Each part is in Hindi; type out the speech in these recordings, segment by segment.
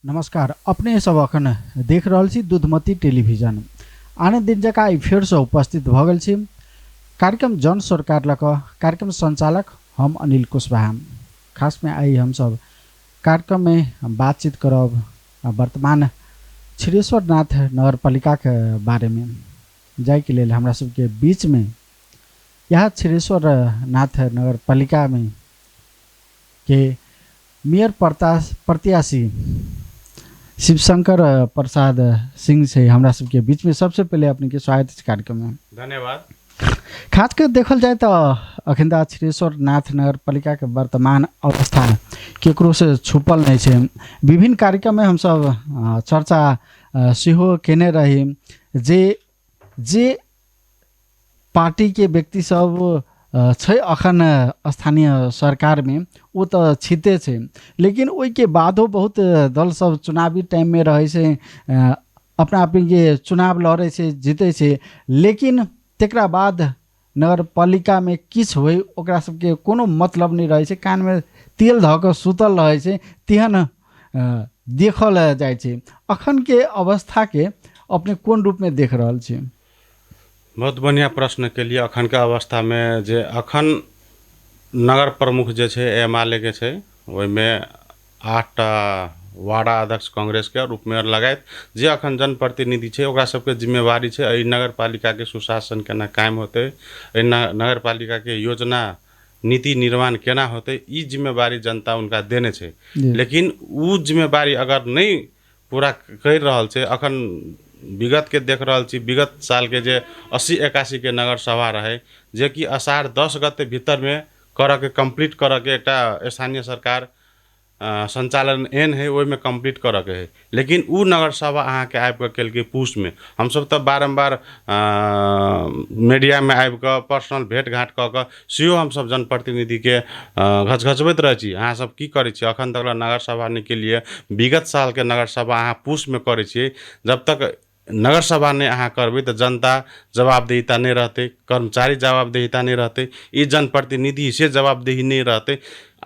नमस्कार। अपने सब अखन देख रहल छी दूधमती टेलीविजन। आने दिन जका आई फेर से उपस्थित भ गेल छी कार्यक्रम जन सरकार लक कार्यक्रम संचालक हम अनिल कुशवाहा। खास में आई हम सब कार्यक्रम में बातचीत करब वर्तमान छिरेश्वरनाथ नगर पालिका के बारे में। जाय के लेल हमरा सबके बीच में यह छिरेश्वरनाथ नगर पालिका में के मेयर प्रत्याशी शिवशंकर प्रसाद सिंह से हमरा सबके बीच में। सबसे पहले अपने के स्वागत है कार्यक्रम में। धन्यवाद। खास कर देखल जाए तो अखिंदा छिरेश्वरनाथ नगर पालिका के वर्तमान अवस्था केकरो से छुपल नहीं है। विभिन्न कार्यक्रम में हम सब चर्चा सेहो केने रही जे पार्टी के व्यक्ति सब छै अखन स्थानीय सरकार में वो तो छिते छे, लेकिन ओई के बादो बहुत दल सब चुनावी टाइम में रहे से अपना आपन के चुनाव लड़े से जीते से, लेकिन तेकरा बाद नगर पालिका में किछ होय ओकरा सबके कोनो मतलब नहीं रहे से। कान में तेल धक सुतल रहे से तिहन देखल जाय छे। अखन के अवस्था के अपने कोन रूप में देख रहल छी? बहुत बढ़िया प्रश्न के लिए। अखन के अवस्था में जे अखन नगर प्रमुख जे छे एमआलए के छे, ओई में 8टा वार्ड अध्यक्ष कांग्रेस के रूप में लगायत जे अखन जनप्रतिनिधि छे ओकरा सबके जिम्मेवारी छे एई नगर पालिका के सुशासन केना कायम होते, एई नगर पालिका के योजना नीति निर्माण केना होते, ई जिम्मेवारी जनता उनका देने छे। लेकिन उ जिम्मेवारी अगर नहीं पूरा कर रहल छे, अखन विगत के देख रहल छी, विगत साल के जे 80-81 के नगर सभा रहे जे कि आषाढ़ 10 गते भीतर में कर के कंप्लीट कर के एक स्थानीय सरकार संचालन एन है ओई में कंप्लीट कर के है। लेकिन उ नगर सभा अहाँ के आबि के केल के पूछ में हम सब तो बारंबार मीडिया में आबि के पर्सनल भेंट घाट क के सेहो हम सब जनप्रतिनिधि के घचघचबैत रहे छी अहाँ सब की करे छी। अखन तक नगर सभा नहीं के लिए विगत साल के नगर सभा अहाँ पूछ में करे छी। जब तक नगर सभा ने अहाँ करबे तो जनता जवाबदेहिता नहीं रहते, कर्मचारी जवाबदेहिता नहीं रहते, ई जनप्रतिनिधि से जवाबदेही नहीं रहते।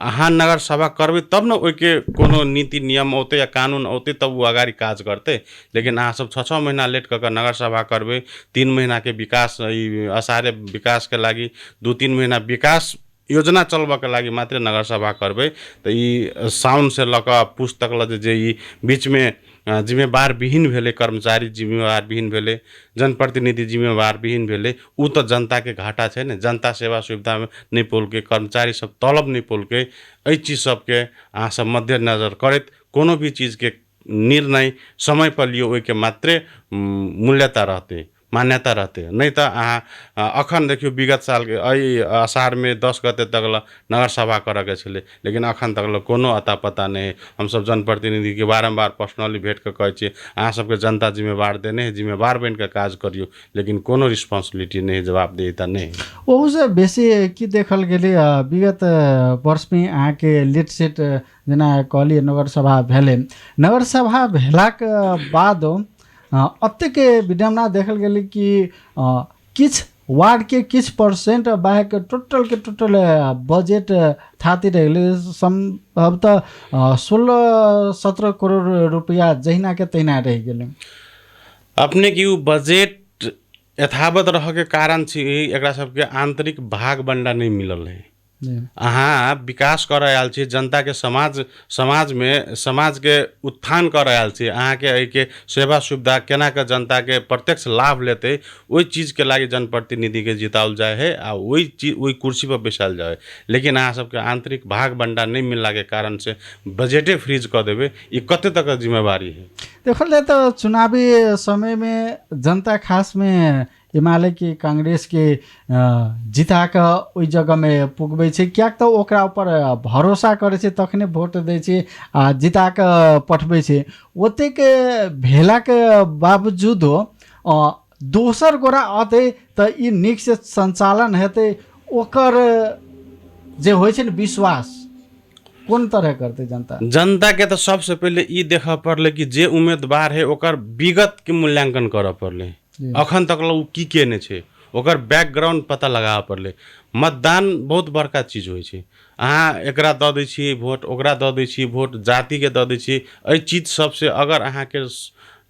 अहाँ नगर सभा करबे तब न ओई के कोनो नीति नियम होते या कानून होते तब वो अगाड़ी काज करते। लेकिन अहाँ सब 6-6 महीना लेट करके नगर सभा करबे, 3 महीना के विकास असारे विकास के लागी 2-3 महीना विकास योजना चलबा के लागी मात्र नगर सभा करबे तो ई साउन से लका पुछ तक जे ई बीच में जिम्मेवार विहीन भेले, कर्मचारी जिम्मेवार विहीन भेले, जनप्रतिनिधि जिम्मेवार विहीन भेले, उ तो जनता के घाटा छे ने। जनता सेवा सुविधा में नहीं पोल के, कर्मचारी सब तलब नहीं पोल के, एई चीज सब के अहाँ सब मद्देनजर करत कोनो भी चीज के निर्णय समय पर लियो ओई के मात्रे मूल्यता रहते, मान्यता रहते। नहीं तो अहाँ अखन देखियो विगत साल के आषाढ़ में 10 गते तक नगर सभा कर के छे, लेकिन अखन तक कोनो अता पता नहीं। हम सब जनप्रतिनिधि के बारंबार पर्सनली भेंट के कहे छी अहाँ सबके जनता जिम्मेवार देने है, जिम्मेवार बन के काज करियो, लेकिन कोनो रिस्पांसिबिलिटी नहीं, जवाबदेहिता नहीं। ओहू से बेसी की देखल गेले विगत वर्ष में अहाँ के लेट सेट जेना कहलिए नगर सभा भेले, नगर सभा भेलाक बाद अतेक विडम्बना देखल गेले कि किछ वार्ड के किछ परसेंट बाहेक टोटल बजेट थाती रहे संभवतः 16-17 करोड़ रुपया जहिना के तहिना रह गेले। अपने की उ बजेट यथावत रह के कारण छी एकरा सबके आंतरिक भाग बंडा नहीं मिलल है। अहाँ विकास कर आयल छी, जनता के समाज में समाज के उत्थान कर आयल छी, अहाँ के एहि के सेवा सुविधा केना के जनता के प्रत्यक्ष लाभ लेते ओई चीज के लागी जनप्रतिनिधि के जितावल जाए है आ ओई कुर्सी पर बैसाल जाए। लेकिन अहाँ सबके आंतरिक भाग बंडा नहीं मिलला के कारण से बजेटे फ्रीज कर देवे, ई कते तक जिम्मेवारी है? देखल जाए तो चुनावी समय में जनता खास में हिमालय के कांग्रेस के जिता के ओई जगह में पुगबै छै, क्या तो ओकरा ऊपर भरोसा करे छै तखने वोट दै छै आ जिता के पठबै छै। ओते के भेला के बावजूद दोसर गोरा आते तो ई नीक से संचालन हेते, ओकर जे होय छै विश्वास कौन तरह करते जनता के तो सबसे पहले ई देखा पड़ले कि जे उम्मीदवार है ओकर विगत के मूल्यांकन कर पड़ले, अखन तक उ की केने छे ओकर बैकग्राउंड पता लगा पड़ले। मतदान बहुत बड़का चीज होय छे। अहाँ एकरा दऽ दै छियै भोट, ओकरा दऽ दै छियै भोट, जातिके दऽ दै छियै। एहि चीज सबसे अगर अहाँके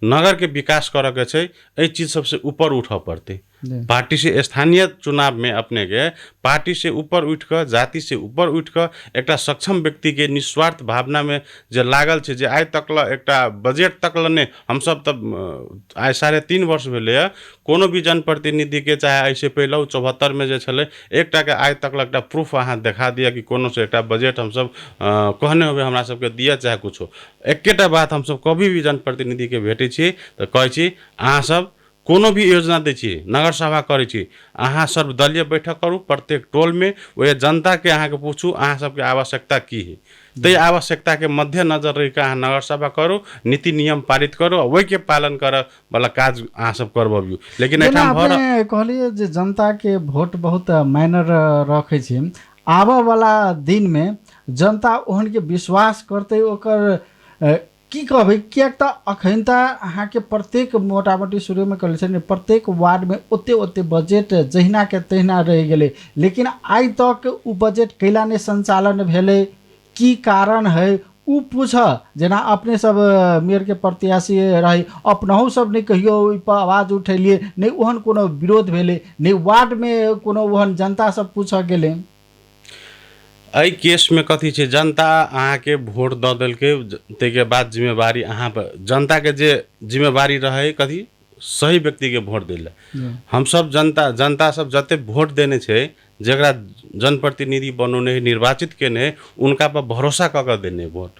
नगरके विकास करऽके छै, एहि चीज सबसे ऊपर उठऽ पड़तै। जी पार्टी से स्थानीय चुनाव में अपने के पार्टी से ऊपर उठ कर, जाति से ऊपर उठ कर एक सक्षम व्यक्ति के निस्वार्थ भावना में जे लागल छै, जे आइ तक एक बजट तक ने हम सब तब आइ 3.5 वर्ष भेलै है, कोनो भी जनप्रतिनिधि के चाहे ऐसे पहले 74 में जे छलै एकटा के आइ तक एक प्रूफ अहाँ देखा दिया कि कोनो से एक बजट हम सब कहने हुए हमरा सबके दिया चाहे कुछो। एकेटा बात हम सब कभी भी जनप्रतिनिधि के भेटे छी तो कहै छी अहाँ सब कोनो भी योजना दै छी, नगर सभा करै छी, अहाँ सर्वदलीय बैठक करू प्रत्येक टोल में, वह जनता के अहाँ के पूछू अहाँ सबके आवश्यकता की है, तै आवश्यकता के मद्देनजर रह के अहाँ नगर सभा करू, नीति नियम पारित करू, वही के पालन कर वाला काज अहाँ सब करबबियौ। लेकिन एठाम अपने कहलिए जे जनता के वोट बहुत मायने रखे छी, आबऽ वाला दिन में जनता ओहन के विश्वास करते ओकर की कहबै, किएक तऽ अखन तऽ अहाँके प्रत्येक मोटामोटी शुरूमे कहले छै प्रत्येक वार्डमे ओते ओते बजट जहिना के तहिना रहि गेलै, लेकिन आइ तक उ बजट कैला नहि संचालन भेलै, की कारण है उ पूछ। जेना अपने सब मेयर के प्रत्याशी रही, अपनहु सब नहीं कहियो ओहिपर आवाज उठेलिए, नहीं ओहन कोनो विरोध भेलै, नहीं वार्ड में कोनो ओहन जनता सब पूछ गेलै। एहि केस में कथी छै, जनता अहाँ के वोट दऽ देलकै, ताहिके बाद जिम्मेवारी अहाँ पर, जनता के जे जिम्मेवारी रहे कथी सही व्यक्ति के वोट दै लए। हम सब जनता सब जते वोट देने छै, जकरा जनप्रतिनिधि बनौने है, निर्वाचित केने है, उनका पर भरोसा कऽ के देने वोट,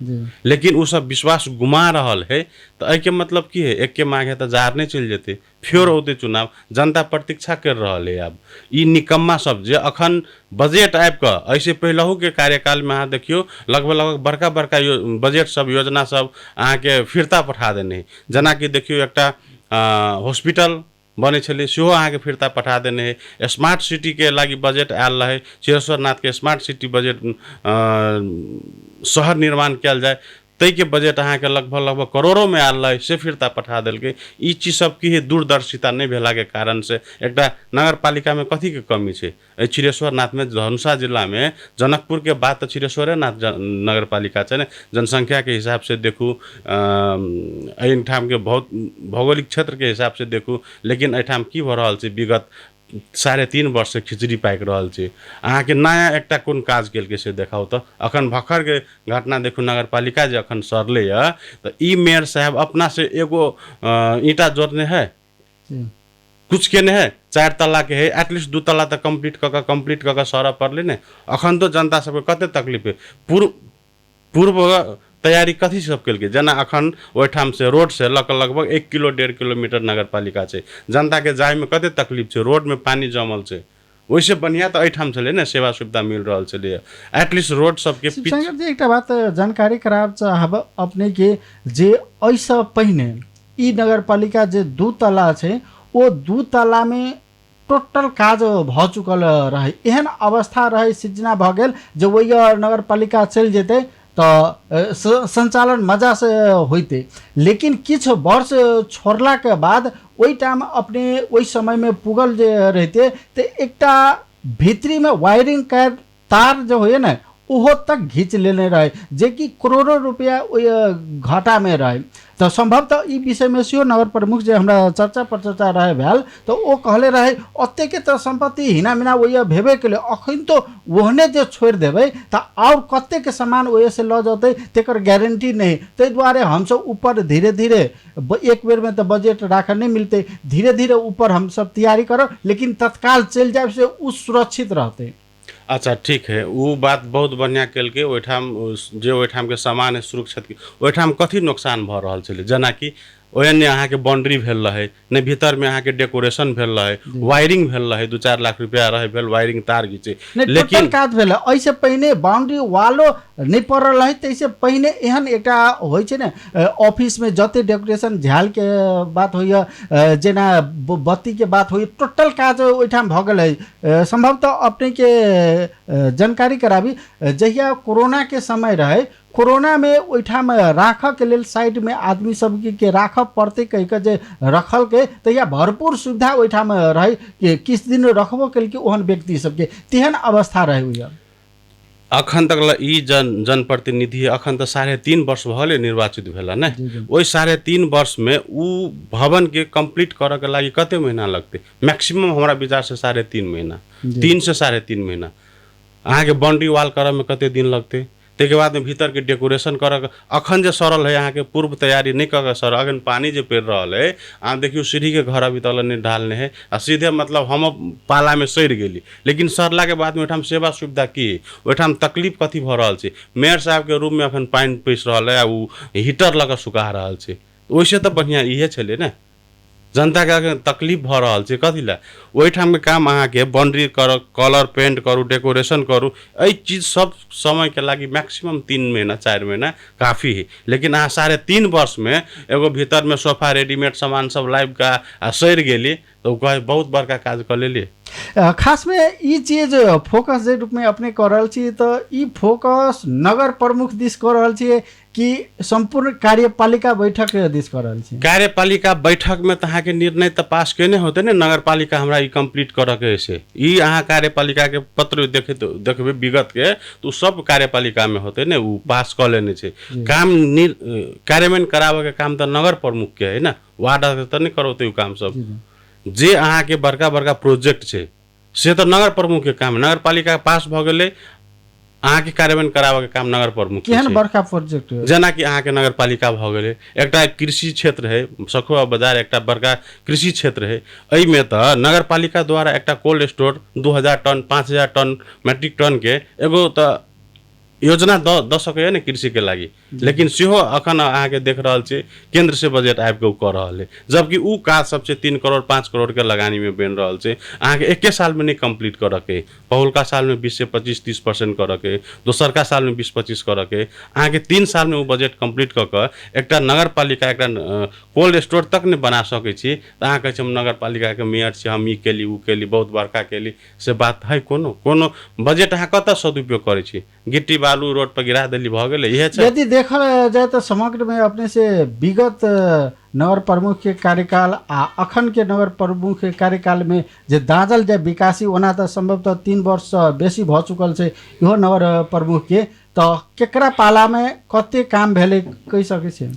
लेकिन उ सब विश्वास गुमा रहल है। तो एहि के मतलब की है, एक के मांगे तो जार नहीं चल जेते, फिर होते चुनाव, जनता प्रतीक्षा कर रहल है। अब ई निकम्मा सब जे अखन बजट आबि कऽ ऐसे पहिलहू के कार्यकाल में अहाँ देखियो लगभग बड़का बड़का बजट सब योजना सब अहाँ के फिरता पठा देने है। जेना कि देखियो एकटा हॉस्पिटल बने छलै सेहो अहाँ के फिरता पठा देने है। स्मार्ट सिटी के लागी बजट आयल रहे, चिरेश्वरनाथ के स्मार्ट सिटी बजट शहर निर्माण कयल जाए, तै के बजट अहाँ के लगभग करोड़ों में आयल रहे, से फिरता पठा देलकै। ई चीज सब की है, दूरदर्शिता नहीं भेला के कारण से एकटा नगर पालिका में कथी के कमी छै। चिरेश्वरनाथ में धनुषा जिला में जनकपुर के बाद तो चिरेश्वरनाथ नगर पालिका छै ने, जनसंख्या के हिसाब से देखू, एहिठाम के बहुत भौगोलिक क्षेत्र के हिसाब से देखू, लेकिन एहिठाम की भऽ रहल छै, विगत 3.5 वर्ष से खिचड़ी पाकि रहल छै। अहाँ के नया एकटा कोन काज केलकै से देखाउ तऽ। अखन भखर के घटना देखू, नगर पालिका जे अखन सरले है, तो ई मेयर साहब अपना से एगो ईंटा जोड़ने है, कुछ केने है, 4 तल्ला के है, एटलीस्ट 2 तल्ला तक कंप्लीट कऽ के सरऽ पड़लै ने। अखन तो जनता सबके कते तकलीफ है, पूर्व तैयारी कथी सब केलकै। जेना अखन ओहिठाम से रोड से लगभग 1 किलो 1.5 किलोमीटर नगर पालिका छै, जनता के जाय में कते तकलीफ छै, रोड में पानी जमल छै। वैसे बढ़िया तो एहिठाम छलै ने, सेवा सुविधा मिल रहल छलै, एटलीस्ट रोड सबके एकटा बात जानकारी कराब चाहब अपने के, जे ऐसा पहिने ई नगर पालिका जे 2 तल्ला छै, ओ 2 तल्ला में टोटल काज भ चुकल रहे, एहन अवस्था रहे सिजना भ गेल जे वही नगर पालिका चल जेते तो संचालन मजा से होते। लेकिन किछ वर्ष छोड़ला के बाद वही टाइम अपने वही समय में पुगल जे रहते, तो एकटा भीतरी में वायरिंग का तार जो है ना, ओहो तक घींच लेने रहे, जे कि करोड़ों रुपया घाटा में रहे। तो संभवतः ई विषय में सेहो नगर प्रमुख जे हमरा चर्चा पर चर्चा रहे भेल, तो ओ कहले रहे ओते के तो संपत्ति हिना मिना वही भेबे के लिए, अखन तो ओहने जे छोड़ देवे तो और कते के सामान वही से ल जाते तेकर गारंटी नहीं। ते द्वारे हम सब ऊपर धीरे धीरे, एक बेर में तो बजट राख नहीं मिलते, धीरे धीरे ऊपर हम सब तैयारी करो, लेकिन तत्काल चल जाए से उ सुरक्षित रहते। अच्छा ठीक है, वो बात बहुत बढ़िया केलकै। ओहिठाम जे ओहिठाम के सामान है सुरक्षित, ओहिठाम कथी नुकसान भऽ रहल छलै, जेना कि ओहने अहाँ के बाउंड्री भेल रहे, ने भीतर में अहाँ के डेकोरेशन भेल रहे, वायरिंग भेल रहे, 2-4 लाख रुपया रहे भेल वायरिंग तार घीचे, लेकिन काज भेल ऐसे पहिने बाउंड्री वालो नहीं पड़ल रहे। तैसे पहिने एहन एकटा होइ छै ने, ऑफिस में जते डेकोरेशन झाल के बात होइए, जेना बत्ती के बात होइए, टोटल काज ओहिठाम भऽ गेल है। संभवतः अपने के जानकारी कराबी, जहिया कोरोना के समय रहे, कोरोना में ओहिठाम राख के लेल साइड में आदमी सब के राख पड़ते कह के जे रखल के, तहिया भरपूर सुविधा ओहिठाम रहे कि किस दिन रखबो कल के ओहन व्यक्ति सबके, तेहन अवस्था रहे हुई। अखन तक ई जनप्रतिनिधि अखन तो 3.5 वर्ष भले निर्वाचित भेला ने। वही 3.5 वर्ष में उ भवन के कंप्लीट करे के लागी कते महीना लगते? मैक्सिमम हमारा विचार से 3.5 महीना, 3 से 3.5 महीना। अहाँ के बाउंड्री वाल करे में कते दिन लगते? ते के बाद में भीतर के डेकोरेशन कर अखन जे सरल है यहाँ के पूर्व तैयारी नहीं कर सर अगन पानी जे पेड़ रहा है आप देखियो सीढ़ी के घर अभी तक नहीं ढालने है आ सीधे मतलब हम पाला में सड़ गेली लेकिन सरला के बाद में ओठाम सेवा सुविधा की ओठाम तकलीफ कथी भ रहल छै? मेयर साहब के रूम में अखन पानी पैस रहल है उ हीटर लगा सुखा रहल छै। वैसे तो बढ़िया इहे छले ने जनता के तकलीफ भ रहल छै कथी ला? ओहिठाम के काम अहाँ के बाउंड्री कर कलर पेंट करू डेकोरेशन करू एहि चीज सब समय के लागी मैक्सिमम 3 महीना 4 महीना काफी है। लेकिन अहाँ 3.5 वर्ष में एगो भीतर में सोफा रेडीमेड सामान सब लाइव का सड़ गेली तो कहे बहुत बड़का काज कर लेली। खास में ई चीज फोकस जे रूप में अपने कर रहल छी तो ई फोकस नगर प्रमुख दिस कर रहल छी कि संपूर्ण कार्यपालिका बैठक दिस कर रहल छी? कार्यपालिका बैठक में तो अहाँ के निर्णय तो पास केने होते ने नगर पालिका हमरा ई कंप्लीट करे के से ई अहाँ कार्यपालिका के पत्र देखबे विगत के तो सब कार्यपालिका में होते ने उ पास कर लेने छे। काम कार्यान्वयन करावे के काम तो नगर प्रमुख के है ना, वार्ड तो नहीं करोते उ काम सब। जे अहाँ के बड़का बड़का प्रोजेक्ट छे से तो नगर प्रमुख के काम नगर पालिका पास भ गेले अहाँ के कार्यान्वयन करावे के काम नगर प्रमुख के केहन बड़का प्रोजेक्ट जना कि अहाँ के नगर पालिका भ गेले एकटा कृषि क्षेत्र है सखुआ बाजार एकटा बड़का कृषि क्षेत्र है एहि में तो नगर पालिका द्वारा एकटा cold store 2000 ton 5000 ton metric ton के एगो तो योजना द सके ने कृषि के लागी लेकिन सेहो अखन अहाँ के देख रहल छे केंद्र से बजट आबि के कर रहल है जबकि उ काज सबसे 3 करोड़ 5 करोड़ के लगानी में बन रहल छे अहाँ के एके साल में नहीं कंप्लीट कर के पहलका साल में 20 से 25-30% कर के दोसर का साल में 20-25 कर के अहाँ के 3 साल में वो बजट कंप्लीट कर के एकटा नगर पालिका एकटा कोल्ड स्टोर तक नहीं बना सके छी त अहाँ कहे हम नगर पालिका के मेयर छी हम ई केली उ केली बहुत बड़का केली से बात है कोनो बजट अहाँ कत सदुपयोग करे छी? गिट्टी बालू रोड पर गिरा देली भ गेले इहे छै। यदि देखल जाए तो समग्र में अपने से विगत नगर प्रमुख के कार्यकाल आ अखन के नगर प्रमुख के कार्यकाल में जे दाजल जे विकासी ओना तो संभवतः 3 वर्ष बेसी भ चुकल छै इहो नगर प्रमुख के तो केकरा पाला में कते काम भेले कहि सके छै?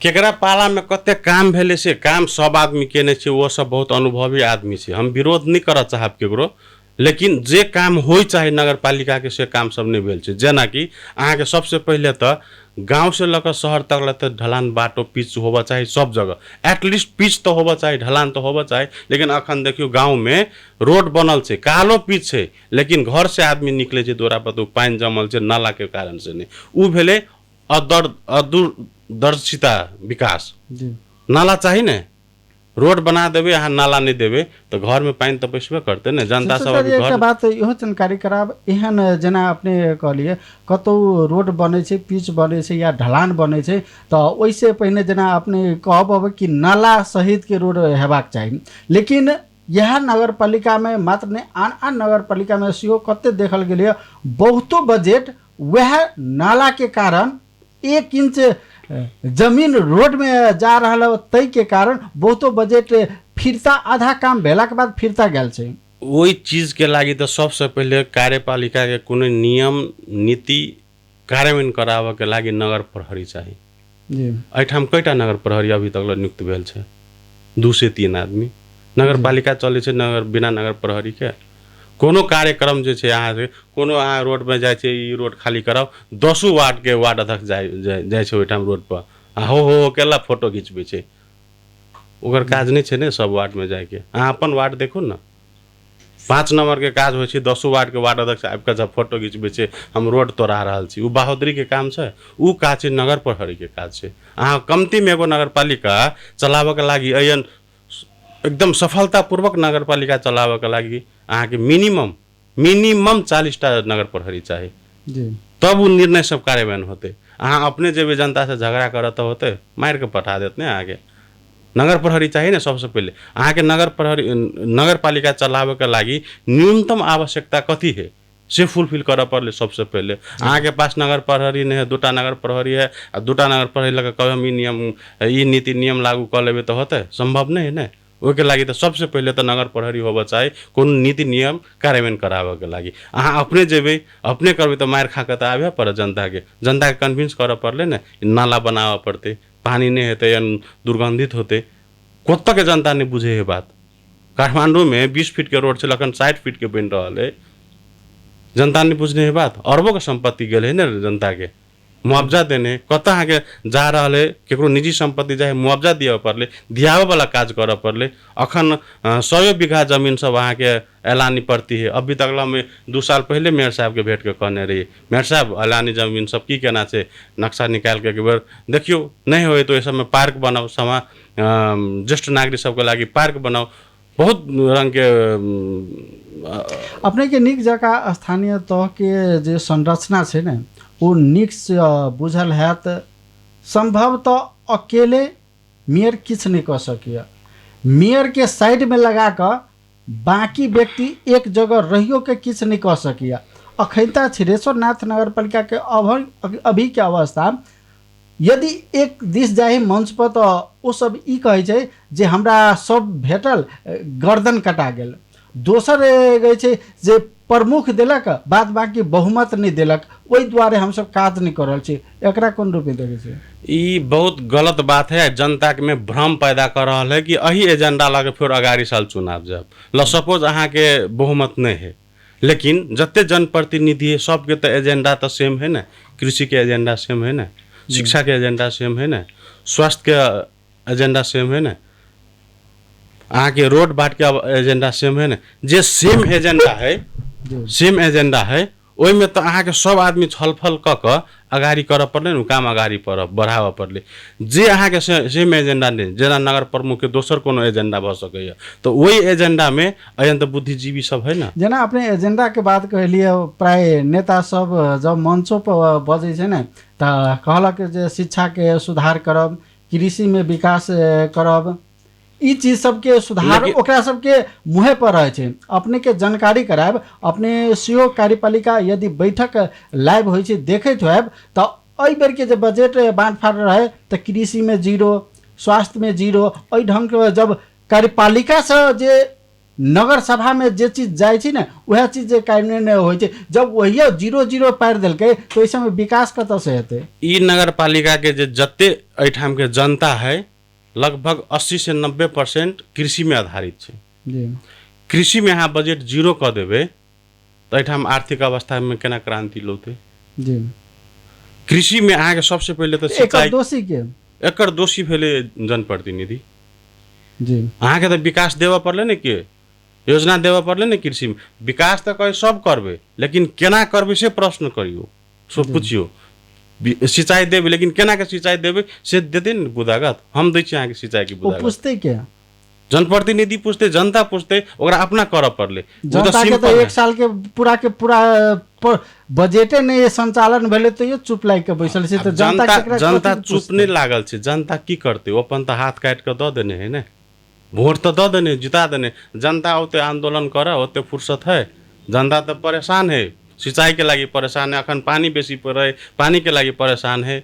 केकरा पाला में कते काम भेले से काम सब आदमी केने छै वो सब बहुत अनुभवी आदमी छै हम विरोध नहीं कर चाहब केकरो लेकिन जे काम होई चाहे नगर पालिका के से काम सब नहीं भेल छै। जना कि अहाँ के सबसे पहले तो गांव से लेकर शहर तक तो ढलान बाटो पिच होबा चाहिए सब जगह एटलीस्ट पिच तो होबा चाहिए ढलान तो होबा चाहिए लेकिन अखन देखियो गांव में रोड बनल छै कालो पिच छै लेकिन घर से आदमी निकले छै दोरा पर तो पानी जमल छै नाला के कारण से नहीं उ भेले अदूरदर्शिता विकास। नाला चाहिए ने रोड बना देवे अहाँ नाला नहीं देवे तो घर में पानी तो पैसबे करते ने जनता सब घर बात इहो जानकारी कराब एहन जना अपने कहलिए कतौ रोड बने छै पिच बने छै या ढलान बने छै तो ओइसे पहले जना अपने कहब कि नाला सहित के रोड हेबाक चाहिए लेकिन यह नगर पालिका में मात्र नहीं आन नगर पालिका में सेहो कते देखल गेलिए बहुतो बजट वह नाला के कारण 1 इंच जमीन रोड में जा रहा तई के कारण बहुतो बजट फिरता आधा काम भेला के बाद फिरता गेल छै। वही चीज के लागी तो सबसे पहले कार्यपालिका के कोनो नियम नीति कार्यान्वयन करावे के लागी नगर प्रहरी चाहिए जी। एठाम कईटा नगर प्रहरी अभी तक नियुक्त भेल छै? 2 से 3 आदमी नगर पालिका चले छै नगर बिना नगर प्रहरी के कोनो कार्यक्रम जे छै अहाँ से कोनो अहाँ रोड में जाय छै ई रोड खाली कराओ 10 वार्ड के वार्ड अध्यक्ष जाय छै ओइठाम रोड पर हो केला फोटो खिंचबे छै ओकर काज नहीं छै ने सब वार्ड में जाय के अहाँ अपन वार्ड देखो ना 5 नंबर के काज होय छै 10 वार्ड के वार्ड अध्यक्ष आबि के जब फोटो खिंचबे छै हम रोड तोड़ा रहल छी उ बहादुरी के काम छै उ काज छै नगर प्रहरी के काज छै। अहाँ कमती में एगो नगर पालिका चलावे के लागी अयन एकदम सफलतापूर्वक नगर पालिका चलावे के लागी अहाँ के मिनिमम 40टा नगर प्रहरी चाहिए जी। तब वो निर्णय सब कार्यान्वयन होते। अहाँ अपने जब जनता से झगड़ा करत होते मार के पठा देते ने आगे नगर प्रहरी चाहिए ना सबसे पहले अहाँ के नगर पालिका चलावे के लागी न्यूनतम आवश्यकता कथी है से फुलफिल करे पड़े सबसे पहले। अहाँ के पास नगर प्रहरी नहीं है 2टा नगर प्रहरी है और 2टा नगर प्रहरी लगा कभी हम ई नीति नियम लागू कर लेबे तो होते संभव नहीं है ना ओके लागि त सबसे पहिले त नगर प्रहरी होबे चाही कोनो नीति नियम कार्यान्वयन कराबे के लागि। अहाँ अपने जेबै अपने करबै त मार खा के त आबे पर जनता के कन्भिन्स करे पड़ले न, नाला बनावे पड़ते, पानी नहीं हेते या दुर्गंधित होते, कत के जनता ने बुझे है बात। काठमांडू में 20 फीट के रोड से लखन 60 फीट के बन रहा है, जनता ने बुझने है बात। अरबों के संपत्ति गए है न जनता के मुआवजा देने, कत आगे जा रहा है केकरो निजी संपत्ति जाए मुआवजा दिया पड़ले, दियावे वाला काज करे पड़ले। अखन 100 बीघा जमीन सब वहाँ के ऐलानी पड़ती है। अभी तक में 2 साल पहले मेयर साहब के भेंट के कहने रही, मेयर साहब ऐलानी जमीन सब की कहना से नक्शा निकाल के बार देखियो, नहीं हो तो ये सब में पार्क बनाओ, समा ज्येष्ठ नागरिक सबके लागि पार्क बनाओ, बहुत रंग के अपने के नीक जगह स्थानीय तह के जे संरचना है न वो नीक से बुझल है तो संभवतः अकेले मेयर किछ नहीं कर सकिए। मेयर के साइड में लगा कर बाकी व्यक्ति एक जगह रहियो के किछ नहीं कर सकिए। अखैता छिरेश्वरनाथ नगर पालिका के अभी के अवस्था यदि एक दिस जाए मंच पर तो वो सब ई कहे छै जे हमरा सब भेटल गर्दन कटा गेल। दोसर गए छै जे प्रमुख देलक बाद बाकी बहुमत नहीं देलक, वही द्वारे हम सब काज नहीं कर रहे। एकरा कोन रूप में देखे छै? ई बहुत गलत बात है। जनता के में भ्रम पैदा कर रहा है कि अही एजेंडा लगे फिर अगाड़ी साल चुनाव जब ल सपोज अहाँ के बहुमत नहीं है, लेकिन जते जनप्रतिनिधि है सबके तो एजेंडा तो सेम है ना। कृषि के एजेंडा सेम है ना, शिक्षा के एजेंडा सेम है ना, स्वास्थ्य के एजेंडा सेम है ना, अहाँ के रोड बाट के एजेंडा सेम है ना। जे सेम एजेंडा है ओहि में तो अहाँ के सब आदमी छलफल क के अगाड़ी कर पड़ले न, काम अगाड़ी पर बढ़ावा पड़ले। जे अहाँ के सेम एजेंडा नहीं, जेना नगर प्रमुख के दोसर कोनो एजेंडा भ सके तो वही एजेंडा में अयंत बुद्धिजीवी सब है ना। जेना अपने एजेंडा के बात कहलिए, प्राय नेता सब जब मंचों पर बजे छै न त कहलक जे शिक्षा के सुधार करब, कृषि में विकास करब, ई चीज सबके सुधार ओकरा सबके मुँहे पर रहे छै। अपने के जानकारी करायब, अपने सीओ कार्यपालिका यदि बैठक लाइव होइ छै देखैत होयब त एहि बेर के जे बजट बांट फाट रहे त कृषि में 0, स्वास्थ्य में 0, एहि ढंग के जब कार्यपालिका से जे नगर सभा में जे चीज जाए छै न वह चीज जे कार्यान्वयन होइ छै, जब वही 0-0 पार देलकै तो इस समय विकास कतऽ से हेतै? ई नगर पालिका के जे जते एठाम के जनता है लगभग 80 से 90% कृषि में आधारित है। कृषि में अहाँ बजट 0 कर देवे तो एठाम आर्थिक अवस्था में केना क्रांति लौते? कृषि में अहाँ के सबसे पहले तो सिंचाई एकर दोषी भेले जनप्रतिनिधि। अहाँ के तो विकास देवा पड़ले न, के योजना देवा पड़ले न। कृषि में विकास तो कहे सब करबे, लेकिन केना करबे से प्रश्न करियो, सो पूछियो। सिंचाई देवे लेकिन केना के सिंचाई देवे से देते न बुदागत, हम दै छी अहाँ के सिंचाई के बुदागत। पूछते क्या जनप्रतिनिधि पूछते, जनता पूछते, ओकरा अपना करऽ पड़ले। जनता के तो 1 साल के पूरा बजटे नहीं संचालन भेले तो ये चुप लाग के बैसल छै। तो जनता चुप नहीं लागल छै। जनता की करते, वो अपन तो हाथ काट के दऽ देने है ना, वोट तो दऽ देने, जिता देने। जनता ओते आंदोलन करे ओते फुर्सत है? जनता तो परेशान है, सिंचाई के लागि परेशान है, अखन पानी बेसी पड़े पानी के लागि परेशान है।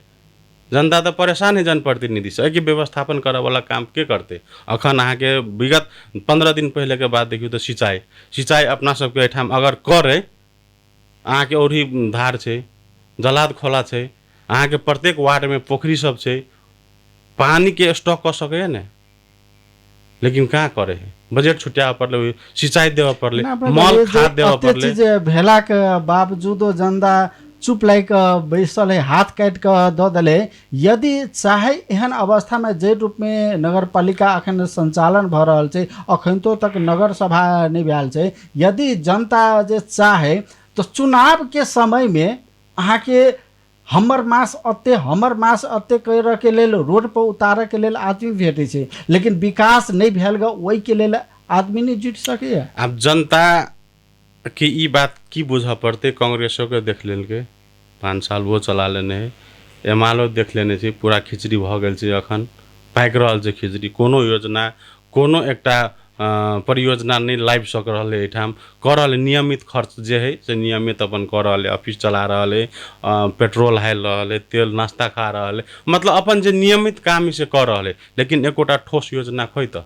जनता तो परेशान है जनप्रतिनिधि से कि व्यवस्थापन करे वाला काम के करते। अखन अहाँ के विगत 15 दिन पहले के बात देखियो तो सिंचाई अपना सबके एठाम अगर करे, अहाँ के औरी धार छै, जलाद खोला छै, अहाँ के प्रत्येक वार्ड में पोखरी सब छै, पानी के स्टॉक कर सके न, लेकिन कहाँ करे है? बजट छुट्या पड़ले, सिंचाई देवा पड़ले, मल खाद देवा पड़ले। भेला के बावजूदो जनता चुप लाग बैसल है, हाथ काट के दऽ देले। यदि चाहे एहन अवस्था में जे रूप में नगर पालिका अखन संचालन भ रहल छै, अखनतो तक नगर सभा नहीं भेल छै, यदि जनता जे चाहे तो चुनाव के समय में अहाँ के हमर मास अत्ते करे के लेल रोड पर उतारे के लेल आदमी भेटे छै, लेकिन विकास नहीं भेल ग, वही के लेल आदमी नहीं जुट सके। अब जनता कि ई बात की बुझा पड़ते? कांग्रेसों के देख लेल के 5 साल वो चला लेने है, एमालो देख लेने छै, पूरा खिचड़ी भ गेल छै। अखन पाकि रहल छै खिचड़ी, कोनो योजना कोनो एकटा परियोजना नहीं लाइव सक रहल है। एठाम कर रहल नियमित खर्च जे है से नियमित अपन कर रहल है, ऑफिस चला रहल है, पेट्रोल हाल रहल है, तेल नाश्ता खा रहल है, मतलब अपन जे नियमित काम से कर रहल है, लेकिन एकोटा ठोस योजना खोई तो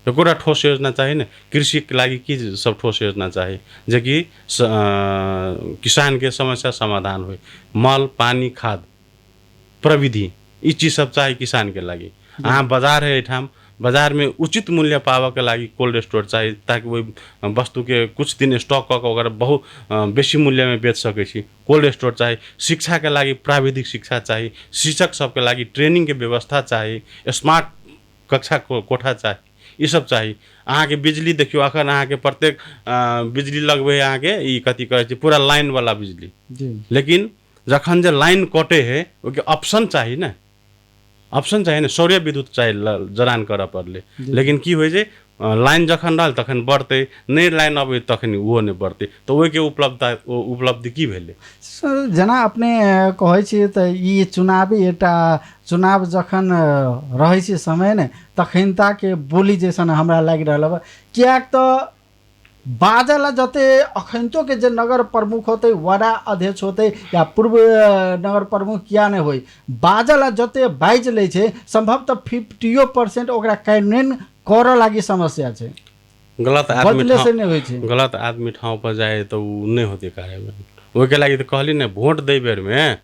एकोटा ठोस योजना चाहिए न कृषि के लागि की सब ठोस योजना चाहिए जे कि किसान के समस्या समाधान हो मल पानी खाद प्रविधि ई चीज सब चाहिए किसान के लागि अहाँ बाजार है एठाम बाजार में उचित मूल्य पावे के लागि कोल्ड स्टोर चाहिए ताकि वही वस्तु के कुछ दिन स्टॉक कऽ ओकरा बहुत बेसी मूल्य में बेच सकै छी कोल्ड स्टोर चाहिए शिक्षा के लागि प्राविधिक शिक्षा चाहिए शिक्षक सबके लागि ट्रेनिंग के व्यवस्था चाहिए स्मार्ट कक्षा कोठा चाहिए ई सब चाहिए अहाँ के बिजली देखियो अखन अहाँ के प्रत्येक बिजली लगबे अहाँ के ई कथि कहै छै पूरा लाइन वाला बिजली लेकिन जखन जे लाइन कटे है ओके ऑप्शन चाहिए ना ऑप्शन चाहिए ना सौर्य विद्युत चाहिए जरान करऽ पड़ले लेकिन की होइ छै लाइन जखन रहल तखन बढ़ते नहीं लाइन अबै तखन ओहो नहीं बढ़ते तो ओहि के उपलब्धि की भेलै जेना अपने कहै छियै तऽ ई चुनावी एकटा चुनाव जखन रहै छै समय ने तखनता के बोली जैसन हमरा लागि रहल बा कियाक तऽ बाजला जते अखनतो के जे नगर प्रमुख होते वडा अध्यक्ष होते या पूर्व नगर प्रमुख किया नहीं होई बाजला जते बाइज ले छे संभवतः 50% ओकरा कार्यान्वयन करऽ लागी समस्या छे गलत आदमी बदले से नहीं होई छे गलत आदमी ठाव पर जाए तो उ नहीं होते कार्यान्वयन ओहि के लागि त कहली ने वोट दै बेर में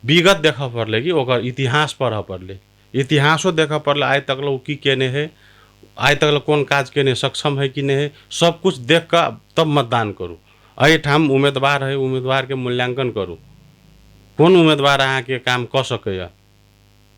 विगत देखऽ पड़ले कि ओकर इतिहास पढ़ऽ पड़ले इतिहासो देखऽ पड़ले आइ तक उ की केने है आइ तक कौन काज केने सक्षम है कि नहीं है सब कुछ देख कर तब मतदान करूँ एहिठाम उम्मीदवार है उम्मीदवार के मूल्यांकन करूँ कौन उम्मीदवार अहाँ के काम कऽ सकैया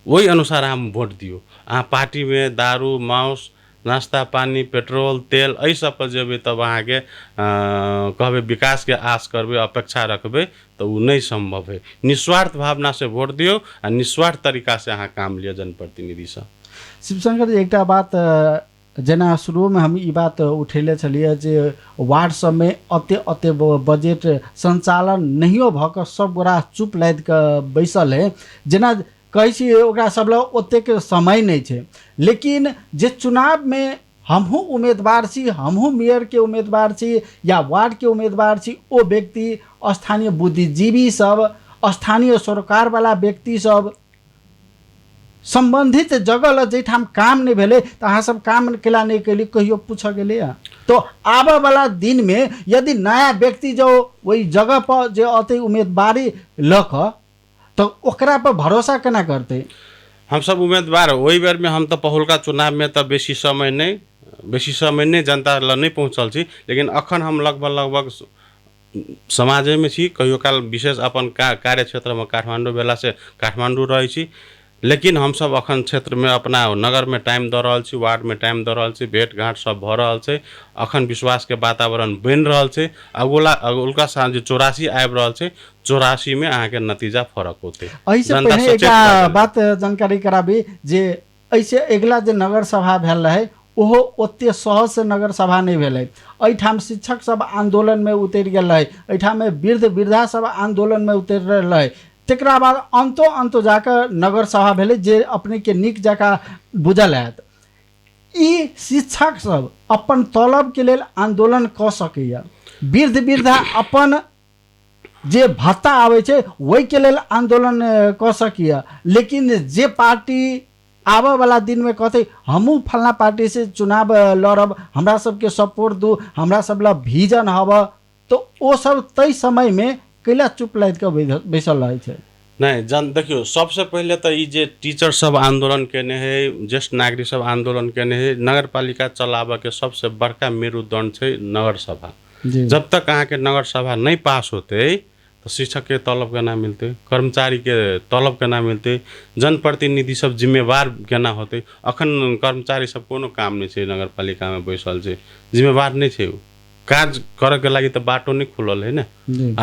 वही अनुसार अहाँ वोट दियो अहाँ पार्टी में दारू मांस नाश्ता पानी पेट्रोल तेल एहि सब पर जेबै तब अहाँ के कहबै विकास के आश करबै अपेक्षा रखबै तो उ नहीं संभव है निस्वार्थ भावना से वोट दियो आ निस्वार्थ तरीका से अहाँ काम लियो जनप्रतिनिधि से शिवशंकर जी एकटा बात जेना शुरू में हम ई बात उठेले छलिए जे वार्ड सब में अते बजट संचालन नहियो भऽ कऽ सब गोरा चुप लादि कऽ बैसल है जेना कहै छी ओकरा सब लग ओते के समय नहीं छै लेकिन जे चुनाव में हमहूँ उम्मीदवार छी हमहूँ मेयर के उम्मीदवार छी या वार्ड के उम्मीदवार छी ओ व्यक्ति स्थानीय बुद्धिजीवी सब स्थानीय सरकार वाला व्यक्ति सब संबंधित जगह ल जैठाम काम नहीं भेले तो अहाँ सब काम केला नहीं कैली कहियो पूछ गेले तो आबे वाला दिन में यदि नया व्यक्ति जो वही जगह पर जे अते उम्मीदवारी लख तो ओकरा पर भरोसा केना करते हम सब उम्मीदवार वही बेर में हम तो पहुलका चुनाव में तो बेसी समय नहीं जनता ल नहीं पहुँचल छी लेकिन अखन हम लगभग समाज में छी कहियो काल विशेष अपन कार्य क्षेत्र में काठमांडू भेला से काठमांडू रहे छी लेकिन हम सब अखन क्षेत्र में अपना नगर में टाइम दऽ रहल छी वार्ड में टाइम दऽ रहल छी भेट घाट सब भऽ रहल छै अखन विश्वास के वातावरण बनि रहल छै अगुलका साल जे 84 आबि रहल छै 84 में अहाँ के नतीजा फरक होते ऐसे पहले एक बात जानकारी कराबी जे ऐसे अगला जे नगर सभा भेल रहे ओहो ओते सहज से नगर सभा नहीं भेलै एठाम शिक्षक सब आंदोलन में उतरि गेल रहे एठाम वृद्धा सब आंदोलन में उतरि रहे तकरा बाद अंतो जाकर नगर सभा भेले जे अपने के नीक जका बुझल हैत ई शिक्षक सब अपन तलब के लेल आंदोलन कऽ सकैया वृद्धा अपन जे भत्ता आबै छै वही के लेल आंदोलन कऽ सकैया लेकिन जे पार्टी आबे वाला दिन में कहते हमू फलना पार्टी से चुनाव लड़ब हमरा सबके सपोर्ट दू हमरा सब ला विजन हब तो ओ सब तय समय में कैला चुप लाद के बैसल रहे छै नहीं देखियो सबसे पहले तो ई जे टीचर सब आंदोलन केने है ज्येष्ठ नागरिक सब आंदोलन केने है नगर पालिका चलाबे के सबसे बड़का मेरुदंड छै नगर सभा जब तक अहाँ के नगर सभा नहीं पास होते तो शिक्षक के तलब केना मिलते कर्मचारी के तलब केना मिलते जनप्रतिनिधि सब जिम्मेवार केना होते अखन कर्मचारी सब कोनो काम नहीं छै नगर पालिका में बैसल छै जिम्मेवार नहीं छै काज करे के लागि तो बाटो नहीं खुलल है ना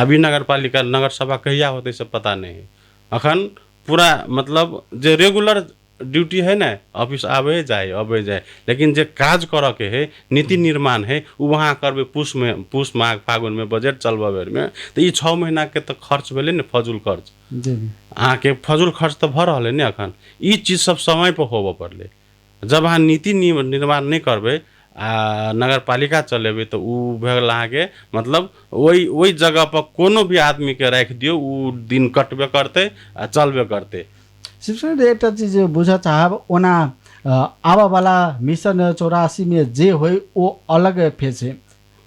अभी नगर पालिका नगर सभा कहिया होते सब पता नहीं है अखन पूरा मतलब जे रेगुलर ड्यूटी है ना ऑफिस आवे जाए लेकिन जे काज करे के है नीति निर्माण है वो वहाँ करबे पुष माघ फागुन में बजट चलबे बेर में तो ये 6 महीना के तो खर्च भेले ने फजूल खर्च अहाँ के फजूल खर्च तो भर रहा है ना अखन ई चीज सब समय पर होबे पड़ले जब अहाँ नीति निर्माण नहीं करबे नगर पालिका चलेबे तो उ भेल अहाँ के मतलब वही जगह पर कोनो भी आदमी के राख दियो उ दिन कटबे करते आ चलबे करते शिवशंकर एक चीज बुझ चाहब ओना आबऽ वाला मिशन 84 में जे होय ओ अलग फेज है।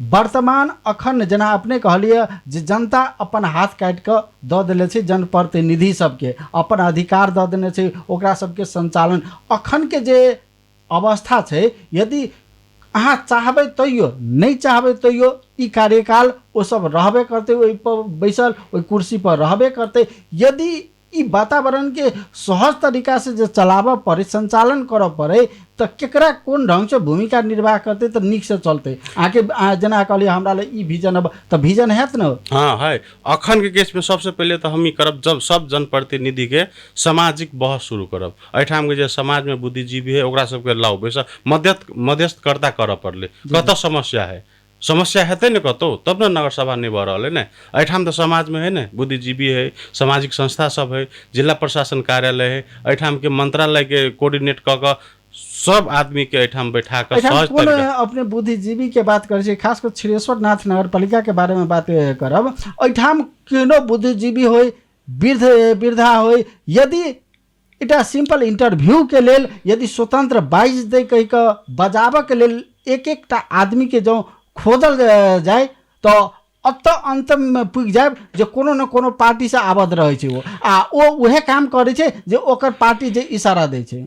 वर्तमान अखन जेना अपने कहलिए जे जनता अपन हाथ काटि कऽ दऽ देले छै जनप्रतिनिधि सबके, अपन अधिकार दऽ देने छै ओकरा सबके संचालन। अखन के जे अवस्था छै, यदि अहाँ चाहबै तैयो नहीं चाहबै तैयो ई कार्यकाल ओ सब रहबे करते, ओहि पर बैसल ओहि कुर्सी पर रहबे करते। यदि ई वातावरण के सहज तरीका से जे चलाबऽ पड़े, संचालन करऽ पड़े, तो केकरा कोन ढंग से भूमिका निर्वाह करते तो नीक से चलते। आके जेना कहलिए हमरा ले ई विजन अब तो विजन हैत न। हाँ है। अखन के केस में सबसे पहले तो हम ही करब, जब सब जनप्रतिनिधि के सामाजिक बहस शुरू करब। एठाम के जे समाज में बुद्धिजीवी है ओकरा सबके लाउ बैसा मध्यस्थकर्ता करऽ पड़ले। कतऽ समस्या है, समस्या हेतै ने कतौ, तब न नगर सभा नहीं भऽ रहल है ने। एठाम तो समाज में है ने, बुद्धिजीवी है, सामाजिक संस्था सब है, जिला प्रशासन कार्यालय है, एठाम के मंत्रालय के कोऑर्डिनेट कऽ कऽ सब आदमी के एठाम बैठा कर सहज तरीका। अपने बुद्धिजीवी के बात करे, खास कर छिरेश्वर नाथ नगर पालिका के बारे में बात करब। एठाम केनो बुद्धिजीवी हो, वृद्धा हो, यदि इटा सिंपल इंटरव्यू के लेल यदि स्वतंत्र बाइज दे कहि कऽ बजाबऽ के लेल एक एकटा आदमी के जो खोजल जाए तो अत अंत में पुग जाए जे कोनो न कोनो पार्टी से आबद्ध रहे छै वो, आ ओ उहे काम करे छै जे ओकर पार्टी जे इशारा दै छै।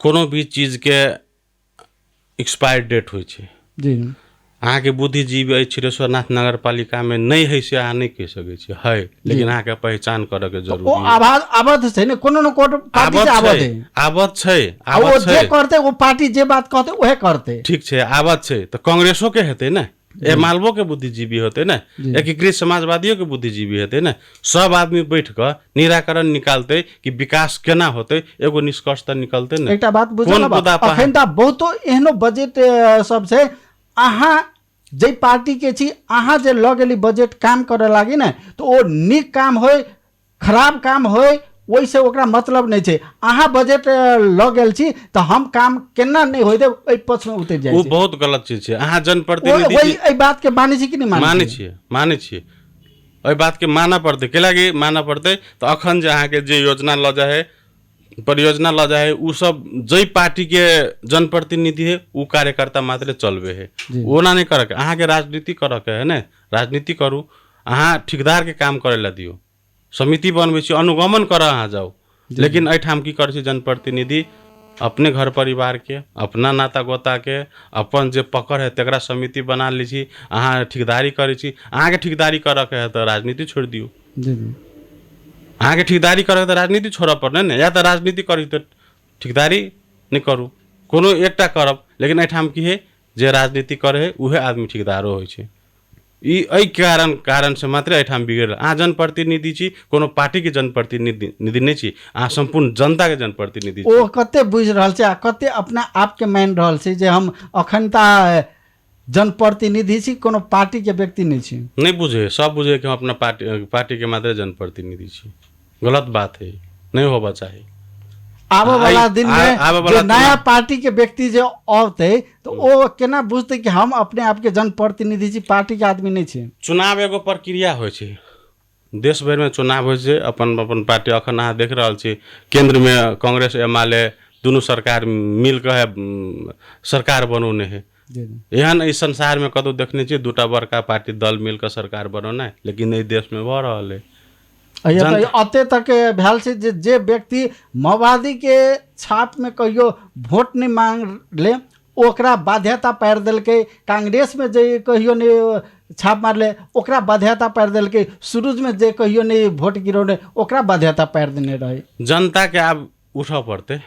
कोनो भी चीज के एक्सपायर डेट होइ छै जी। अहाँ के बुद्धिजीवी छिरेश्वरनाथ नगर पालिका में नहीं है से अहाँ नहीं कह सकै छी है, लेकिन अहाँ के पहचान करे के जरूरी है। आवाज आबद्ध छै ने, कोनो न कोनो पार्टी से आबद्ध है, आबद्ध छै, आबद्ध छै। जे करते वो पार्टी जे बात कहते ओहे करते। ठीक छै, आबद्ध छै तो कांग्रेसो के हेतै ने, ए मालवो के बुद्धिजीवी होते ना, एकीकृत समाजवादियों के बुद्धिजीवी हेतै ना। सब आदमी बैठ कर निराकरण निकालते कि विकास केना होते, एगो निष्कर्ष त निकलते ना। एकटा बात बुझल बा, अखन त बहुतो एहनो बजट सब छै, अहाँ जे पार्टी के छी अहाँ जे लऽ गेली बजट काम करे लागी ना, तो ओ नीक काम होय खराब काम होय वैसे ओकरा मतलब नहीं छै। अहाँ बजट लऽ गेल छी तो हम काम केना नहीं होय दे एहि पक्ष में उतर जाय छै। वो बहुत गलत चीज छै। अहाँ जनप्रतिनिधि वही एहि बात के मानै छी कि नहीं मानै छियै? मानै छियै, एहि बात के मानऽ पड़तै। कैलाकि मानऽ पड़तै तो अखन जे अहाँ के जे योजना लऽ जाए है, परियोजना लऽ जाए है, उ सब जई पार्टी के जनप्रतिनिधि है उ कार्यकर्ता मात्र चलबे है, ओना नहीं करऽ के। अहाँ के राजनीति करऽ के है ने, राजनीति करू। अहाँ ठेकेदार के काम करे ला दियो, समिति बनबै छी, अनुगमन करऽ अहाँ जाओ। लेकिन एठाम की करै छै जनप्रतिनिधि अपने घर परिवार के, अपना नाता गोता के, अपन जे पकड़ है तकरा समिति बना लै छी। अहाँ ठेकेदारी करै छी। अहाँ के ठेकेदारी करऽ के है तो राजनीति छोड़ दियो। अहाँ के ठेकेदारी करऽ के तो राजनीति छोड़ऽ पड़ै ने, या तो राजनीति करी तो ठेकेदारी नहीं करू, कोनो एकटा करब। लेकिन एठाम की है जे राजनीति करे है उहे आदमी ठेकेदारो होइ छै। ई कारण से मात्र एठाम बिगड़। अहाँ जनप्रतिनिधि छी, कोनो पार्टी के जनप्रतिनिधि नहीं छी, अहाँ संपूर्ण जनता के जनप्रतिनिधि छी। ओ कते बुझ रहल छै आ कते अपना आप के मान रहल छै जे हम अखनता जनप्रतिनिधि छी, कोनो पार्टी के व्यक्ति नहीं छी। नहीं बुझे, सब बुझे कि हम अपना पार्टी के मात्र जनप्रतिनिधि छी। गलत बात है, नहीं होना चाहिए। आबऽ वाला दिन में जो नया पार्टी के व्यक्ति जो औते तो ओ केना बुझते कि हम अपने आप के जनप्रतिनिधि छी, पार्टी के आदमी नहीं छी। चुनाव एगो प्रक्रिया होइ छै, देश भर में चुनाव होइ छै। अपन अपन पार्टी अखन अहाँ देख रहल छी, केंद्र में कांग्रेस एमएलए दुनू सरकार मिल के है सरकार बनौने है। एहन इस संसार में कतौ देखने छी दूटा बड़का पार्टी दल मिल के सरकार बनौना है, लेकिन एहि देश में भऽ रहल है। अते तक भेल छै जे व्यक्ति माओवादी के छाप में कहियो वोट नहीं मांग ले ओकरा बाध्यता पार देलकै, कांग्रेस में जे कहियो नहीं छाप मारले ओकरा बाध्यता पार देलकै, सुरूज में जे कहियो नहीं वोट गिरौने ओकरा बाध्यता पार देने रहे। जनता के आब उठऽ पड़तै।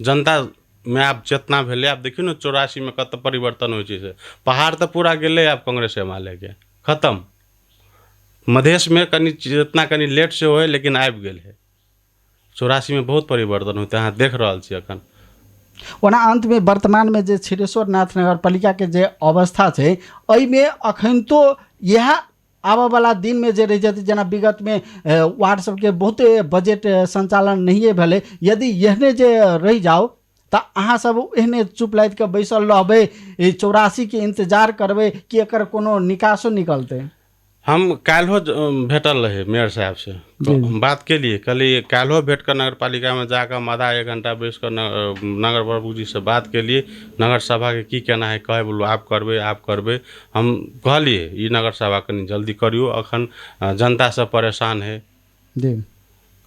जनता में आब चेतना भेलै। आब देखियो ने 84 में कत परिवर्तन होइ छै से। पहाड़ तो पूरा गेलै आब कांग्रेस एमएलए के खत्म। मधेश में कनी जितना कनी लेट से होए लेकिन आबि गेल है। 84 में बहुत परिवर्तन होते अहाँ देख रहल छी अखन। ओना अंत में वर्तमान में जे छिरेश्वरनाथ नगर पालिका के जे अवस्था छै एहि में अखन तो यह आबऽ वाला दिन में जे रह जेतै, जेना विगत में वार्ड सबके बहुते बजट संचालन नहीं भेलै, यदि एहने जे रह जाओ तो अहाँ सब एहने चुप लाद के बैसल रहबै, 84 के इंतजार करबै कि एकर कोनो निकासो निकलतै? हम काल्हो भेटल रहे मेयर साहब से बात के लिए कल काल्हो भेट कर नगर पालिका में जाकर हम आधा 1 घंटा बैस कर नगर प्रमुख जी से बात के लिए नगर सभा के की कहना है कहे बोलो आप करबे हम कहलिए ई नगर सभा कनी जल्दी करियो अखन जनता सब परेशान है जी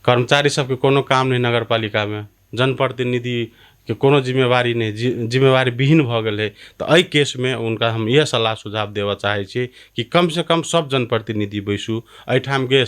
कर्मचारी सबके कोनो काम नहीं नगर पालिका में जनप्रतिनिधि के कोनो जिम्मेवारी नहीं जिम्मेवारी विहीन भ गेल है तो एहि केस में उनका हम यह सलाह सुझाव देवा चाहे छी कि कम से कम सब जनप्रतिनिधि बैसू एहिठाम के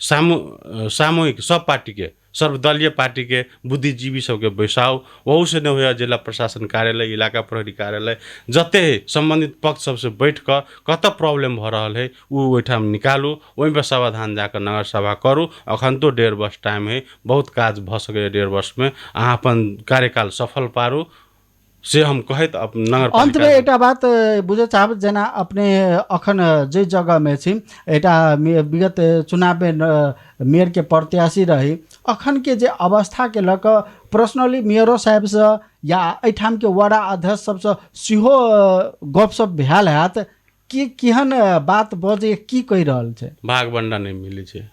सामूहिक सब पार्टी के सर्वदलीय पार्टी के बुद्धिजीवी सबके बैसाओ वहू से नहीं हुआ जिला प्रशासन कार्यालय इलाका प्रहरी कार्यालय जते संबंधित पक्ष सबसे बैठ कर कत प्रॉब्लम भ रहा है वो ओहिठाम निकालू वही पर समाधान जाकर नगर सभा करू अखन तो 1.5 वर्ष टाइम है बहुत काज भ सके 1.5 वर्ष में अहाँ अपन कार्यकाल सफल पारू से हम कहत नगर अंत में एक बात बुझे चाहब जेना अपने अखन जे जगह में छी एटा विगत चुनाव में मेयर के प्रत्याशी रही अखन के जे अवस्था के लक पर्सनली मेयरो साहब से या एठाम के वार्ड अध्यक्ष सब से सिहो गपशप भेल हैत कि केहन बात बजे की कहि रहल छै भाग बंडा नहीं मिले छै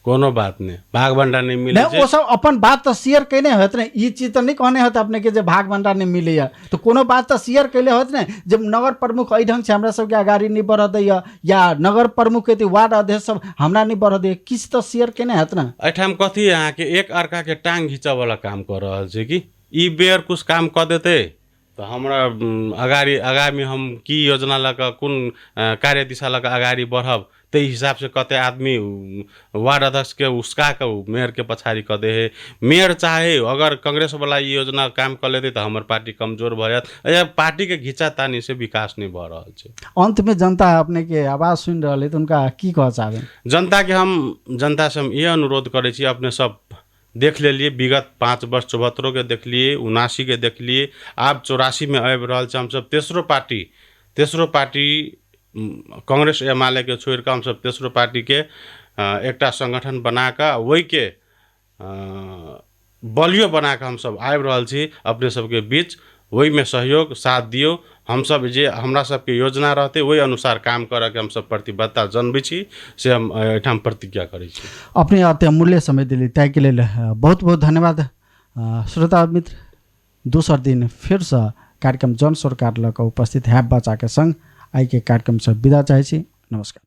कोनो बात नहीं भाग बंडा नहीं मिले वो सब अपन बात तो शेयर कैने होत ने ई चीज तो नहीं कहने होत अपने के जे भाग बंडा नहीं मिले तो कोनो बात तो शेयर कैले होत ने जब नगर प्रमुख एहि ढंग से हमरा सब के आगाड़ी नहीं बढ़ दैया या नगर प्रमुख के वार्ड अध्यक्ष सब हमरा नहीं बढ़ दैया किछ तो शेयर कैने होत ना एठाम कथी अहाँ के एक अर्का के टांग घिचा वाला काम कर रहल छै कि ई बेर कुछ काम क देते तो हमरा आगामी हम की योजना लगा कौन कार्य दिशा लगा आगाड़ी बढ़ब ते हिसाब से कते आदमी वार्ड अध्यक्ष के उसका के मेयर के पछाड़ी क दे है मेयर चाहे अगर कांग्रेस वाला ये योजना काम कर लेते तो हमार पार्टी कमजोर भ जात पार्टी के घिचा तानी से विकास नहीं भ रहा है अंत में जनता अपने के आवाज सुन रहा है तो उनका की कह चाहे जनता से हम ये अनुरोध करे छी अपने सब देख लिए विगत 5 वर्ष 74 के देख लिए 79 के देख लिए आप 84 में आबि रहल छै हम सब तेसरो पार्टी कांग्रेस एमाले के छोड़ के हम सब तेसरो पार्टी के एकटा संगठन बना के वही के बलियो बना के हम सब आबि रहल छी अपने सबके बीच वही में सहयोग साथ दियो हम सब जे हमरा सबके योजना रहते वही अनुसार काम करे के हम सब प्रतिबद्धता जनबै छी से हम एठाम प्रतिज्ञा करै छी अपने अत्यमूल्य समय दिली तय के लिए बहुत बहुत धन्यवाद श्रोता मित्र दोसर दिन फिर से कार्यक्रम जन सरकार लग उपस्थित है बच्चा के संग आई के कार्यक्रम से विदा चाहे छी नमस्कार।